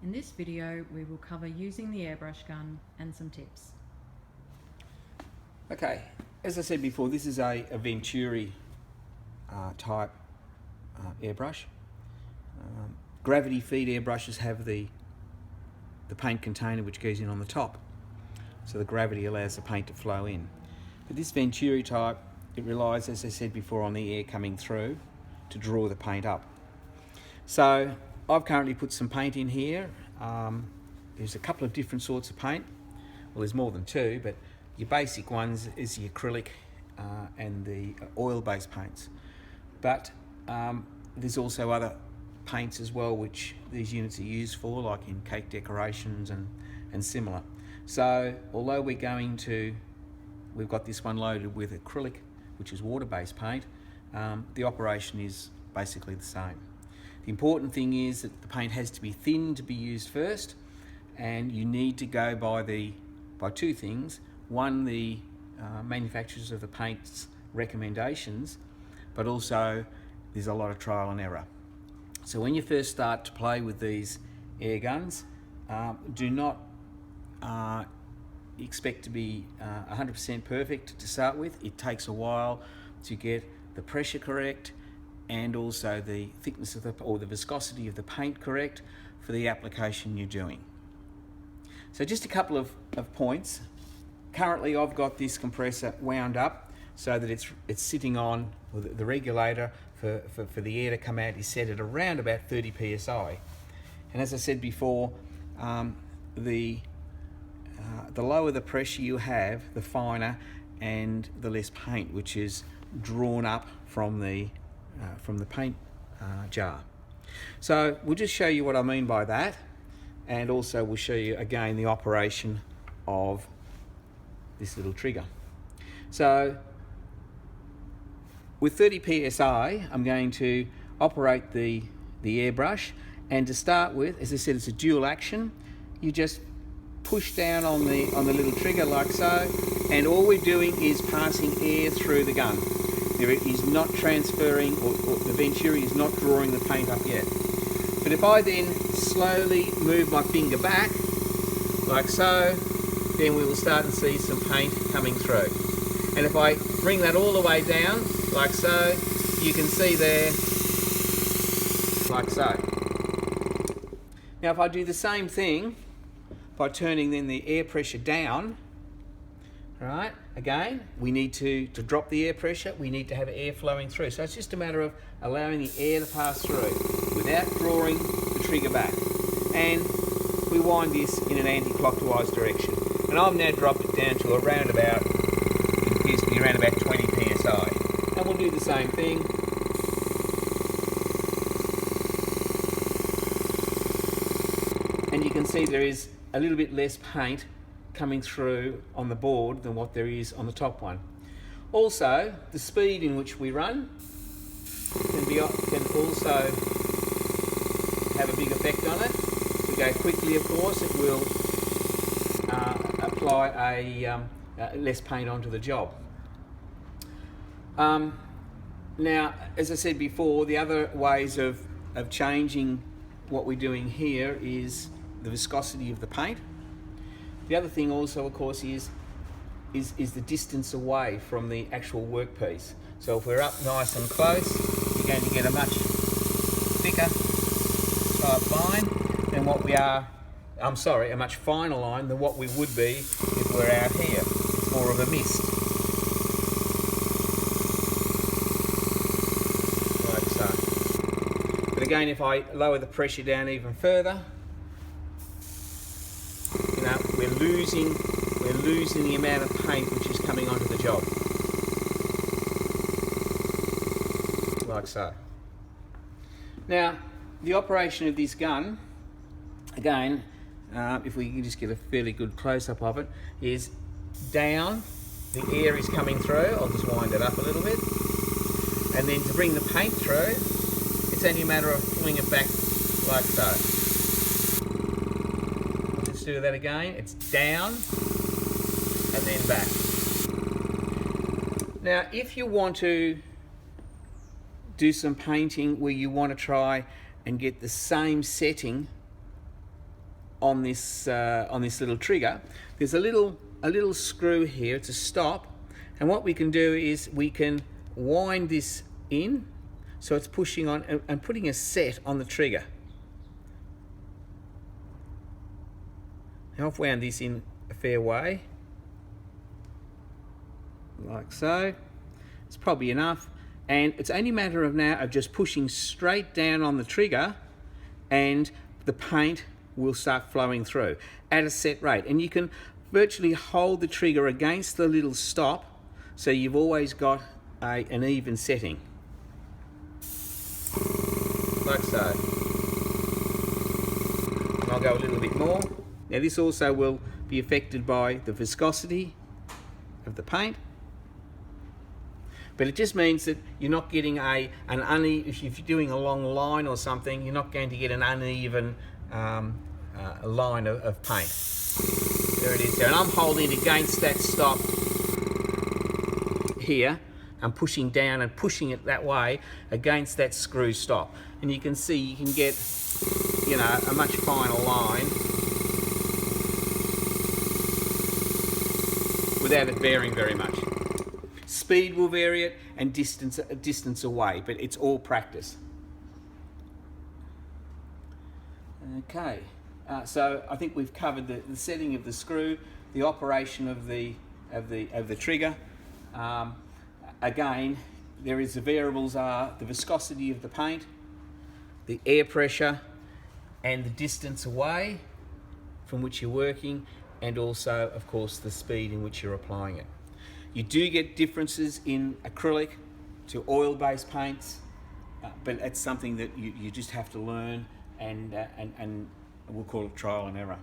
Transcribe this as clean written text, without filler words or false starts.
In this video, we will cover using the airbrush gun and some tips. Okay, as I said before, this is a Venturi type airbrush. Gravity feed airbrushes have the paint container which goes in on the top, so the gravity allows the paint to flow in. But this Venturi type, it relies, as I said before, on the air coming through to draw the paint up. So I've currently put some paint in here. There's a couple of different sorts of paint. Well, there's more than two, but your basic ones is the acrylic and the oil-based paints. But there's also other paints as well which these units are used for, like in cake decorations and similar. So although we've got this one loaded with acrylic, which is water-based paint, the operation is basically the same. The important thing is that the paint has to be thin to be used first, and you need to go by two things. One, the manufacturers of the paint's recommendations, but also there's a lot of trial and error. So when you first start to play with these air guns, do not expect to be 100% perfect to start with. It takes a while to get the pressure correct and also the thickness of the viscosity of the paint correct for the application you're doing. So just a couple of points. Currently I've got this compressor wound up so that it's sitting on, or the regulator for the air to come out is set at around about 30 psi. And as I said before, the lower the pressure you have, the finer and the less paint which is drawn up from the paint jar. So we'll just show you what I mean by that, and also we'll show you again the operation of this little trigger. So with 30 psi I'm going to operate the airbrush, and to start with, as I said, it's a dual action. You just push down on the little trigger like so, and all we're doing is passing air through the gun. There is not transferring, or the Venturi is not drawing the paint up yet. But if I then slowly move my finger back, like so, then we will start to see some paint coming through. And if I bring that all the way down, like so, you can see there, like so. Now if I do the same thing by turning then the air pressure down, right, again, we need to drop the air pressure, we need to have air flowing through. So it's just a matter of allowing the air to pass through without drawing the trigger back. And we wind this in an anti-clockwise direction. And I've now dropped it down to around about, it appears to be around about 20 psi. And we'll do the same thing. And you can see there is a little bit less paint coming through on the board than what there is on the top one. Also, the speed in which we run can also have a big effect on it. If we go quickly, of course, it will apply less paint onto the job. Now, as I said before, the other ways of changing what we're doing here is the viscosity of the paint. The other thing also, of course, is the distance away from the actual workpiece. So if we're up nice and close, you're going to get a much thicker type line than what we are, a much finer line than what we would be if we're out here. It's more of a mist. Like so. But again, if I lower the pressure down even further, we're losing the amount of paint which is coming onto the job. Like so. Now, the operation of this gun, again, if we can just get a fairly good close-up of it, is down, the air is coming through, I'll just wind it up a little bit, and then to bring the paint through, it's only a matter of pulling it back like so. Do that again, it's down and then back. Now if you want to do some painting where you want to try and get the same setting on this little trigger, there's a little screw here to stop, and what we can do is we can wind this in so it's pushing on and putting a set on the trigger. Now I've wound this in a fair way, like so. It's probably enough, and it's only a matter of now of just pushing straight down on the trigger, and the paint will start flowing through at a set rate. And you can virtually hold the trigger against the little stop, so you've always got an even setting, like so. And I'll go a little bit more. Now this also will be affected by the viscosity of the paint, but it just means that you're not getting an uneven, if you're doing a long line or something, you're not going to get an uneven line of paint. There it is there, and I'm holding it against that stop here. I'm pushing down and pushing it that way against that screw stop, and you can see you can get, you know, a much finer line without it varying very much. Speed will vary it, and distance away, but it's all practice. Okay, so I think we've covered the setting of the screw, the operation of the trigger. Again, the variables are the viscosity of the paint, the air pressure, and the distance away from which you're working, and also, of course, the speed in which you're applying it. You do get differences in acrylic to oil-based paints, but it's something that you just have to learn, and we'll call it trial and error.